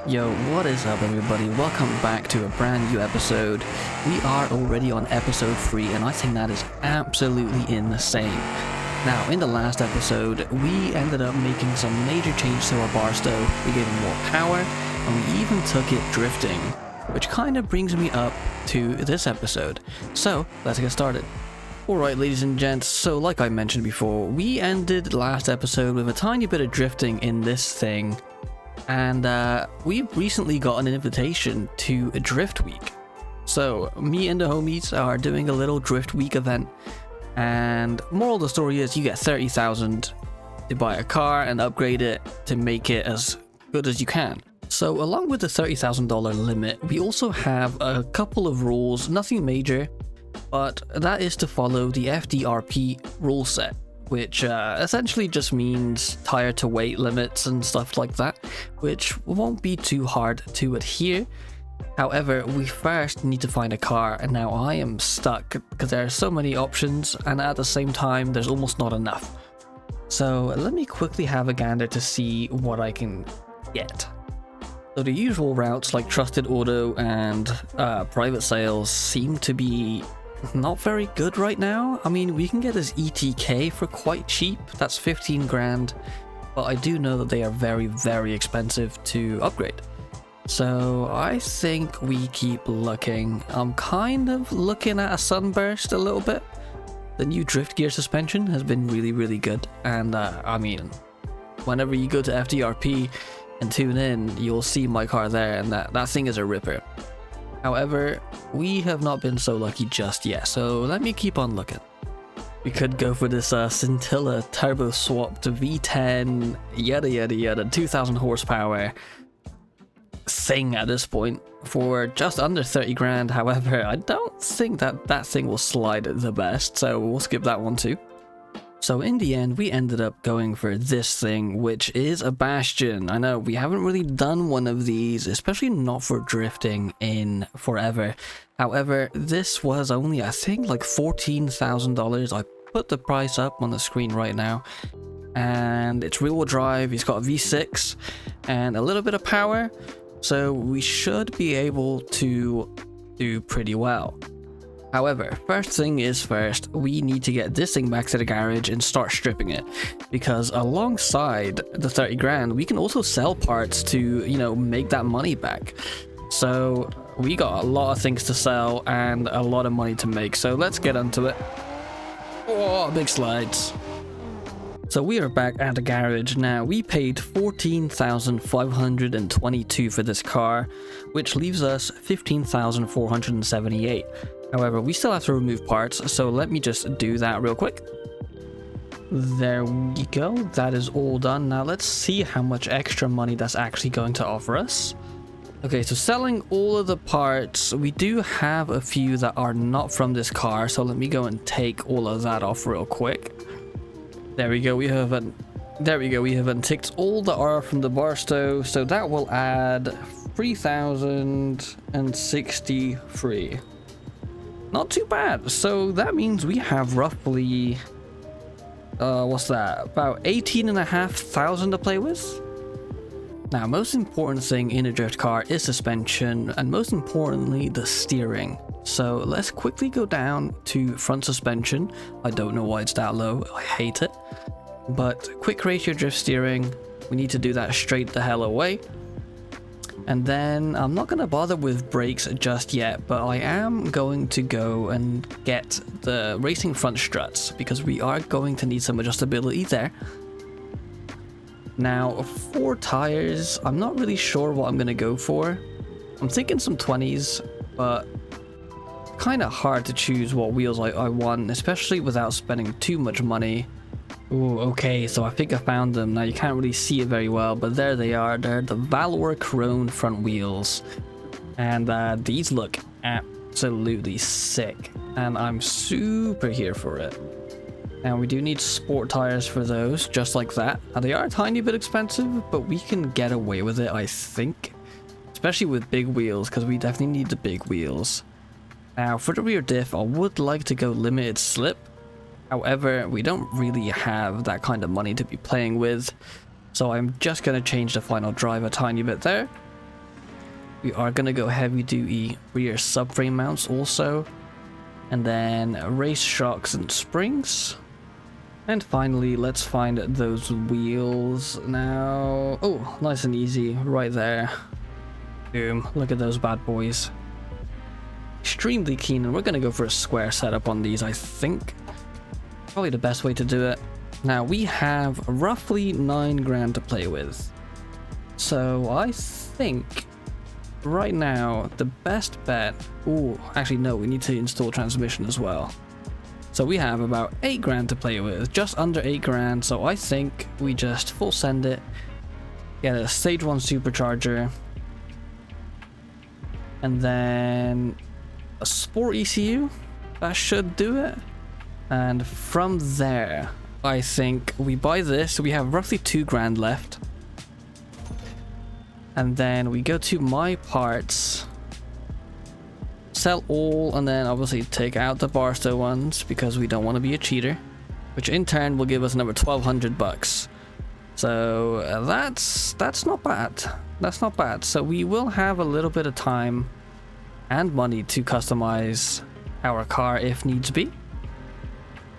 Yo, what is up everybody? Welcome back to a brand new episode. We are already on episode 3 and I think that is absolutely insane. Now, in the last episode, we ended up making some major changes to our bar stove. We gave it more power and we even took it drifting, which kind of brings me up to this episode. So, let's get started. Alright ladies and gents, so like I mentioned before, we ended last episode with a tiny bit of drifting in this thing. And we recently got an invitation to a drift week. So me and the homies are doing a little drift week event. And moral of the story is you get 30,000 to buy a car and upgrade it to make it as good as you can. So along with the $30,000 limit, we also have a couple of rules, nothing major, but that is to follow the FDRP rule set, which essentially just means tire to weight limits and stuff like that, which won't be too hard to adhere. However, we first need to find a car, and now I am stuck because there are so many options and at the same time there's almost not enough. So let me quickly have a gander to see what I can get. So the usual routes like Trusted Auto and private sales seem to be not very good right now. I mean, we can get this ETK for quite cheap, that's 15 grand, but I do know that they are very, very expensive to upgrade. So I think we keep looking. I'm kind of looking at a Sunburst a little bit. The new drift gear suspension has been really, really good, and I mean, whenever you go to FDRP and tune in, you'll see my car there, and that thing is a ripper. However, we have not been so lucky just yet, so let me keep on looking. We could go for this Scintilla turbo swapped V10 yada yada yada 2000 horsepower thing at this point for just under 30 grand. However, I don't think that thing will slide the best, so we'll skip that one too. So in the end, we ended up going for this thing, which is a Bastion. I know, we haven't really done one of these, especially not for drifting in forever. However, this was only, I think, like $14,000. I put the price up on the screen right now. And it's rear-wheel drive, he's got a V6 and a little bit of power. So we should be able to do pretty well. However, first thing is first, we need to get this thing back to the garage and start stripping it, because alongside the 30 grand, we can also sell parts to, you know, make that money back. So we got a lot of things to sell and a lot of money to make, so let's get onto it. Oh, big slides. So we are back at the garage now. We paid $14,522 for this car, which leaves us $15,478. However, we still have to remove parts, so let me just do that real quick. There we go, that is all done. Now let's see how much extra money that's actually going to offer us. Okay, so selling all of the parts, we do have a few that are not from this car, so let me go and take all of that off real quick. There we go, we have unticked all the R from the bar stove, so that will add 3,063. Not too bad. So that means we have roughly what's that, about 18,500 to play with. Now, most important thing in a drift car is suspension, and most importantly the steering. So let's quickly go down to front suspension. I don't know why it's that low, I hate it, but quick ratio drift steering, we need to do that straight the hell away. And then I'm not going to bother with brakes just yet, but I am going to go and get the racing front struts, because we are going to need some adjustability there. Now, for tires, I'm not really sure what I'm going to go for. I'm thinking some 20s, but kind of hard to choose what wheels I want, especially without spending too much money. Ooh, okay, so I think I found them. Now you can't really see it very well, but there they are. They're the Valor Chrome front wheels. And these look absolutely sick. And I'm super here for it. And we do need sport tires for those, just like that. Now they are a tiny bit expensive, but we can get away with it, I think. Especially with big wheels, because we definitely need the big wheels. Now for the rear diff, I would like to go limited slip. However, we don't really have that kind of money to be playing with, so I'm just going to change the final drive a tiny bit there. We are gonna go heavy duty rear subframe mounts also. And then race shocks and springs. And finally, let's find those wheels now. Oh, nice and easy right there. Boom, look at those bad boys. Extremely keen, and we're gonna go for a square setup on these, I think. Probably the best way to do it. Now, we have roughly 9 grand to play with. So I think right now the best bet... Oh, actually no, we need to install transmission as well. So we have about 8 grand to play with, just under 8 grand. So I think we just full send it, get a stage 1 supercharger, and then a sport ECU. That should do it. And from there, I think we buy this. We have roughly 2 grand left. And then we go to my parts, sell all, and then obviously take out the Barstow ones because we don't want to be a cheater, which in turn will give us another 1,200 bucks. So that's not bad. That's not bad. So we will have a little bit of time and money to customize our car if needs be.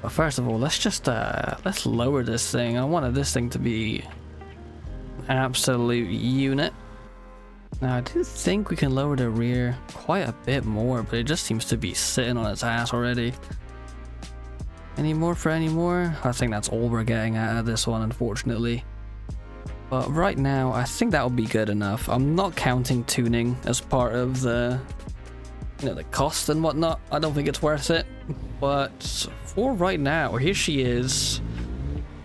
But first of all, let's just let's lower this thing. I wanted this thing to be an absolute unit. Now I do think we can lower the rear quite a bit more, but it just seems to be sitting on its ass already. Any more for any more? I think that's all we're getting out of this one, unfortunately. But right now, I think that will be good enough. I'm not counting tuning as part of the, you know, the cost and whatnot. I don't think it's worth it. But for right now, here she is.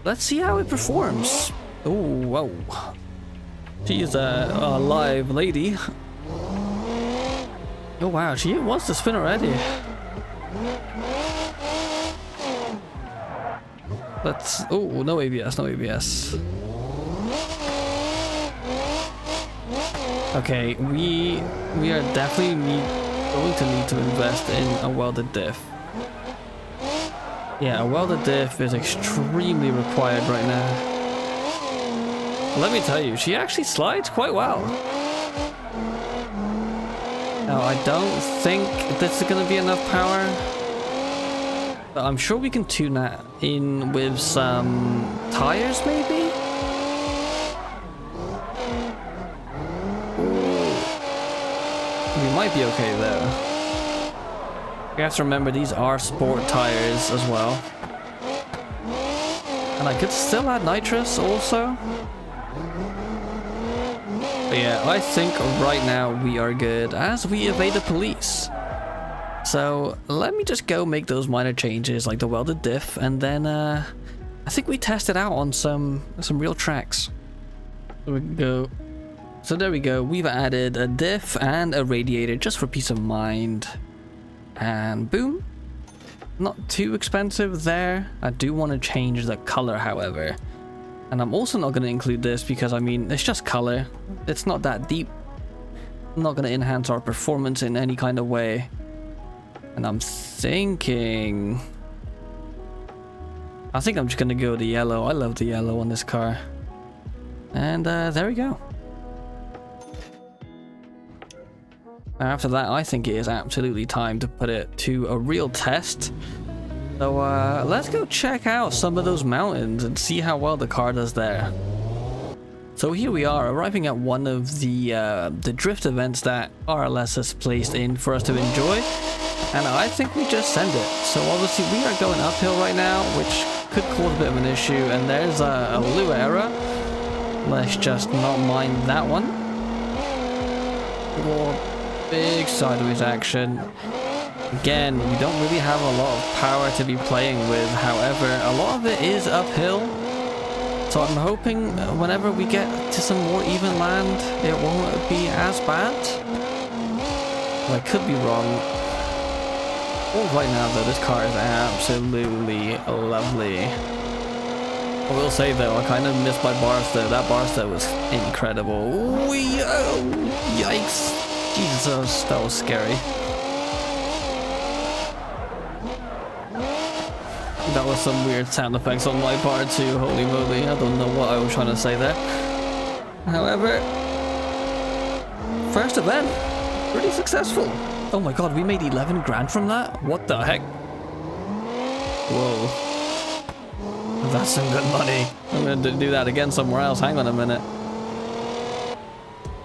Let's see how it performs. Oh, whoa. She is a live lady. Oh wow, she wants to spin already. Let's... Oh, no ABS, no ABS. Okay, we are definitely going to need to invest in a welded diff. Yeah, a welded diff is extremely required right now. Let me tell you, she actually slides quite well. Now, I don't think this is going to be enough power, but I'm sure we can tune that in with some tires, maybe? Ooh. We might be okay, though. You have to remember, these are sport tires as well. And I could still add nitrous also. But yeah, I think right now we are good as we evade the police. So let me just go make those minor changes like the welded diff, and then I think we test it out on some real tracks. There we go. So there we go. We've added a diff and a radiator just for peace of mind. And boom. Not too expensive there. I do want to change the color, however. And I'm also not going to include this because, I mean, it's just color. It's not that deep. Not going to enhance our performance in any kind of way. And I'm thinking... I think I'm just going to go the yellow. I love the yellow on this car. And there we go. After that, I think it is absolutely time to put it to a real test. So let's go check out some of those mountains and see how well the car does there. So here we are, arriving at one of the drift events that RLS has placed in for us to enjoy. And I think we just send it. So obviously we are going uphill right now, which could cause a bit of an issue. And there's a Lua error. Let's just not mind that one. More big sideways action. Again, we don't really have a lot of power to be playing with. However, a lot of it is uphill. So I'm hoping whenever we get to some more even land, it won't be as bad. Well, I could be wrong. Oh, right now though, this car is absolutely lovely. I will say though, I kind of missed my Barstow. That Barstow was incredible. Yikes. Jesus, that was scary. That was some weird sound effects on my part too, holy moly, I don't know what I was trying to say there. However, first event. Pretty successful. Oh my god, we made 11 grand from that? What the heck? Whoa. That's some good money. I'm gonna do that again somewhere else. Hang on a minute.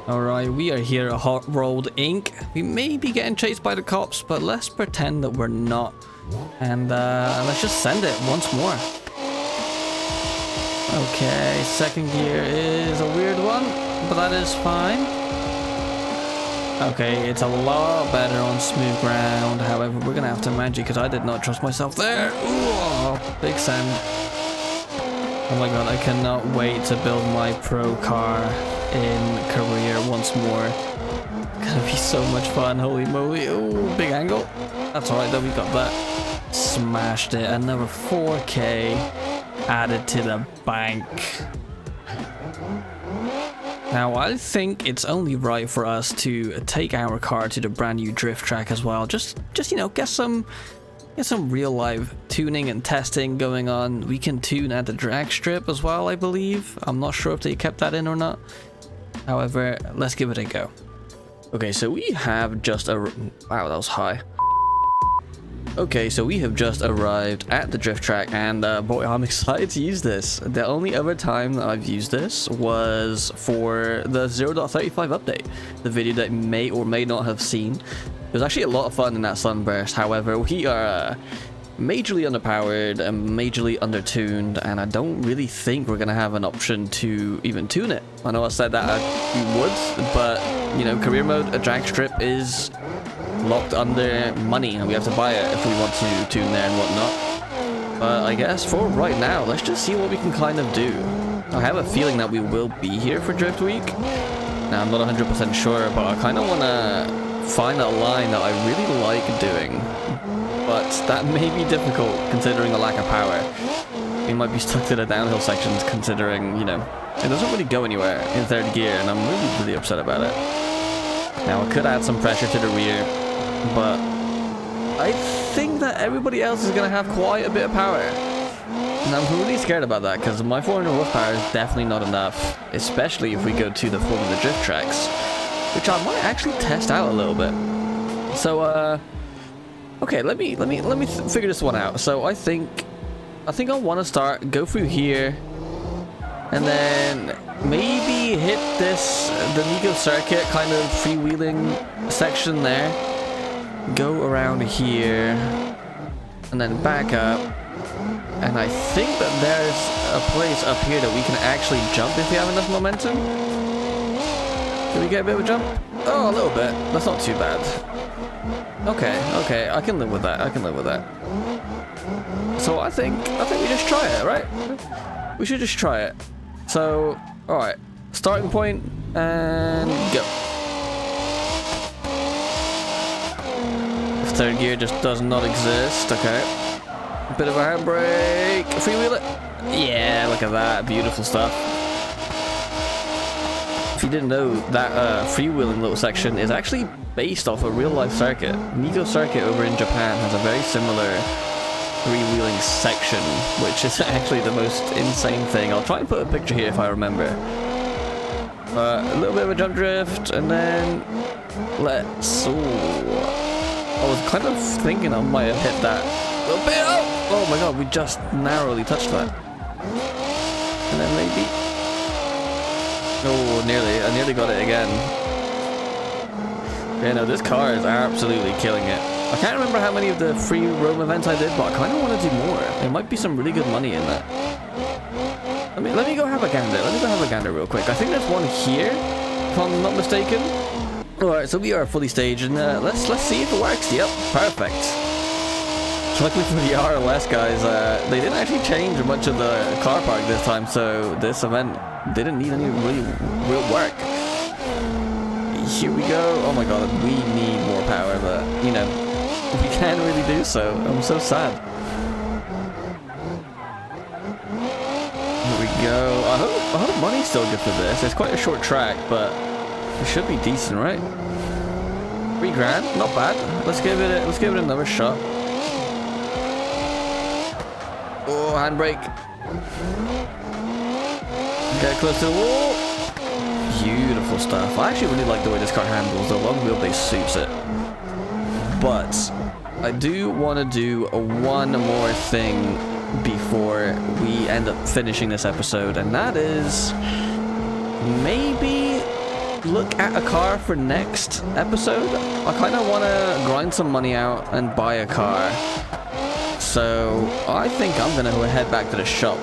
Alright, we are here at Hot Rolled Inc. We may be getting chased by the cops, but let's pretend that we're not. And let's just send it once more. Okay, second gear is a weird one, but that is fine. Okay, it's a lot better on smooth ground. However, we're gonna have to manage it because I did not trust myself there. Ooh, big send. Oh my god, I cannot wait to build my pro car in Korea once more. It's gonna be so much fun, holy moly. Ooh, big angle. That's alright though, we got that. Smashed it. Another 4K added to the bank. Now, I think it's only right for us to take our car to the brand new drift track as well. Just you know, get some real live tuning and testing going on. We can tune at the drag strip as well, I believe. I'm not sure if they kept that in or not. However, let's give it a go. Okay, so we have just wow, that was high. Okay, so we have just arrived at the drift track, and boy, I'm excited to use this. The only other time that I've used this was for the 0.35 update, the video that you may or may not have seen. It was actually a lot of fun in that sunburst. However, we are majorly underpowered and majorly undertuned, and I don't really think we're gonna have an option to even tune it. I know I said that we would, but you know, career mode, a drag strip is locked under money and we have to buy it if we want to tune there and whatnot. But I guess for right now, let's just see what we can kind of do. I have a feeling that we will be here for Drift Week. Now, I'm not 100% sure, but I kind of want to find a line that I really like doing. But that may be difficult considering the lack of power. We might be stuck to the downhill sections considering, you know, it doesn't really go anywhere in third gear, and I'm really upset about it. Now, I could add some pressure to the rear, but I think that everybody else is going to have quite a bit of power. And I'm really scared about that because my 400 horsepower is definitely not enough, especially if we go to the Formula Drift tracks, which I might actually test out a little bit. So, okay, let me figure this one out. So I think I want to go through here, and then maybe hit the Nico circuit kind of freewheeling section there. Go around here, and then back up. And I think that there's a place up here that we can actually jump if we have enough momentum. Can we get a bit of a jump? Oh, a little bit. That's not too bad. Okay, I can live with that. So I think we just try it, right? We should just try it. So, alright. Starting point, and go. Third gear just does not exist. Okay. A bit of a handbrake. Freewheel it. Yeah, look at that. Beautiful stuff. If you didn't know, that freewheeling little section is actually based off a real-life circuit. Nico circuit over in Japan has a very similar freewheeling section, which is actually the most insane thing. I'll try and put a picture here if I remember. A little bit of a jump drift, and then let's... I was kind of thinking I might have hit that a little bit. Oh my god, we just narrowly touched that. And then maybe... Oh, nearly. I nearly got it again. Yeah, no, this car is absolutely killing it. I can't remember how many of the free roam events I did, but I kind of want to do more. There might be some really good money in that. Let me go have a gander. Let me go have a gander real quick. I think there's one here, if I'm not mistaken. Alright, so we are fully staged, and let's see if it works. Yep, perfect. Luckily for the RLS guys, they didn't actually change much of the car park this time, so this event didn't need any real work. Here we go. Oh my god, we need more power, but, you know, we can't really do so. I'm so sad. Here we go. I hope money's still good for this. It's quite a short track, but it should be decent, right? 3 grand, not bad. Let's give it another shot. Oh, handbrake. Get close to the wall. beautiful stuff. I actually really like the way this car handles. The long wheelbase suits it. But I do want to do one more thing before we end up finishing this episode, and that is maybe look at a car for next episode. I kind of want to grind some money out and buy a car. So I think I'm going to head back to the shop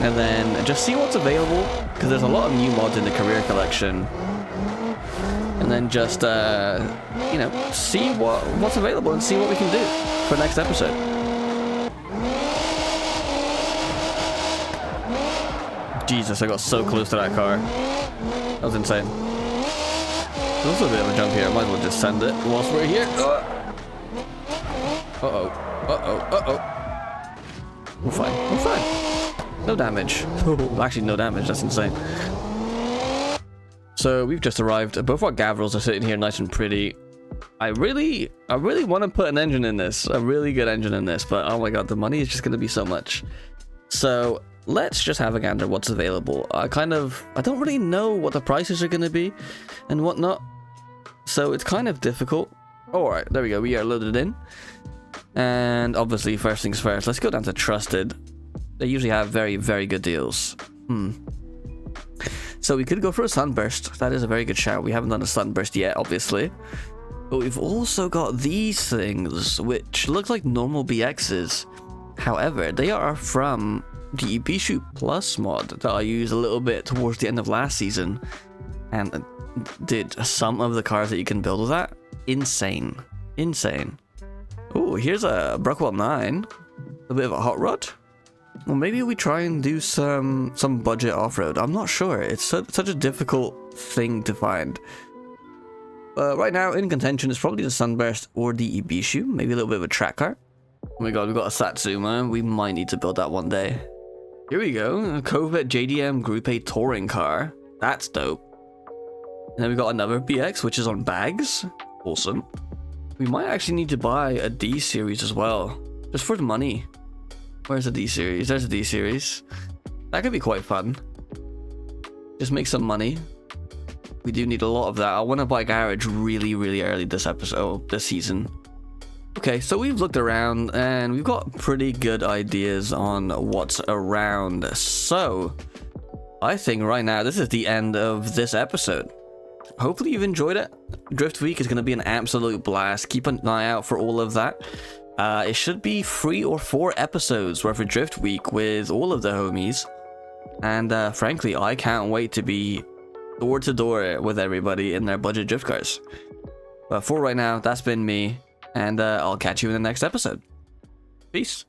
and then just see what's available, because there's a lot of new mods in the career collection. And then just, you know, see what's available and see what we can do for next episode. Jesus, I got so close to that car. That was insane. There's also a bit of a jump here. I might as well just send it whilst we're here. Uh-oh. Uh-oh. Uh-oh. We're fine. We're fine. No damage. Actually, no damage. That's insane. So we've just arrived. Both our Gavrils are sitting here nice and pretty. I really want to put an engine in this. A really good engine in this. But oh my god, the money is just going to be so much. So let's just have a gander what's available. I don't really know what the prices are going to be and whatnot. So it's kind of difficult. Alright, there we go. We are loaded in. And obviously, first things first, let's go down to Trusted. They usually have very, very good deals. So we could go for a Sunburst. That is a very good shout. We haven't done a Sunburst yet, obviously. But we've also got these things, which look like normal BXs. However, they are from the Bastion Plus mod that I used a little bit towards the end of last season. And did some of the cars that you can build with that. Insane. Insane. Oh, here's a Brockwell 9. A bit of a hot rod. Well, maybe we try and do some budget off-road. I'm not sure. It's such a difficult thing to find. Right now, in contention, is probably the Sunburst or the Ibishu. Maybe a little bit of a track car. Oh my god, we've got a Satsuma. We might need to build that one day. Here we go. A Corvette JDM Group A touring car. That's dope. And then we got another BX, which is on bags. Awesome. We might actually need to buy a D series as well, just for the money. Where's the D series? There's a D series. That could be quite fun. Just make some money. We do need a lot of that. I want to buy garage really, really early this season. Okay, so we've looked around and we've got pretty good ideas on what's around. So I think right now this is the end of this episode. Hopefully you've enjoyed it. Drift Week is going to be an absolute blast. Keep an eye out for all of that. It should be 3 or 4 episodes worth of Drift Week with all of the homies. And frankly, I can't wait to be door to door with everybody in their budget drift cars. But for right now, that's been me. And I'll catch you in the next episode. Peace.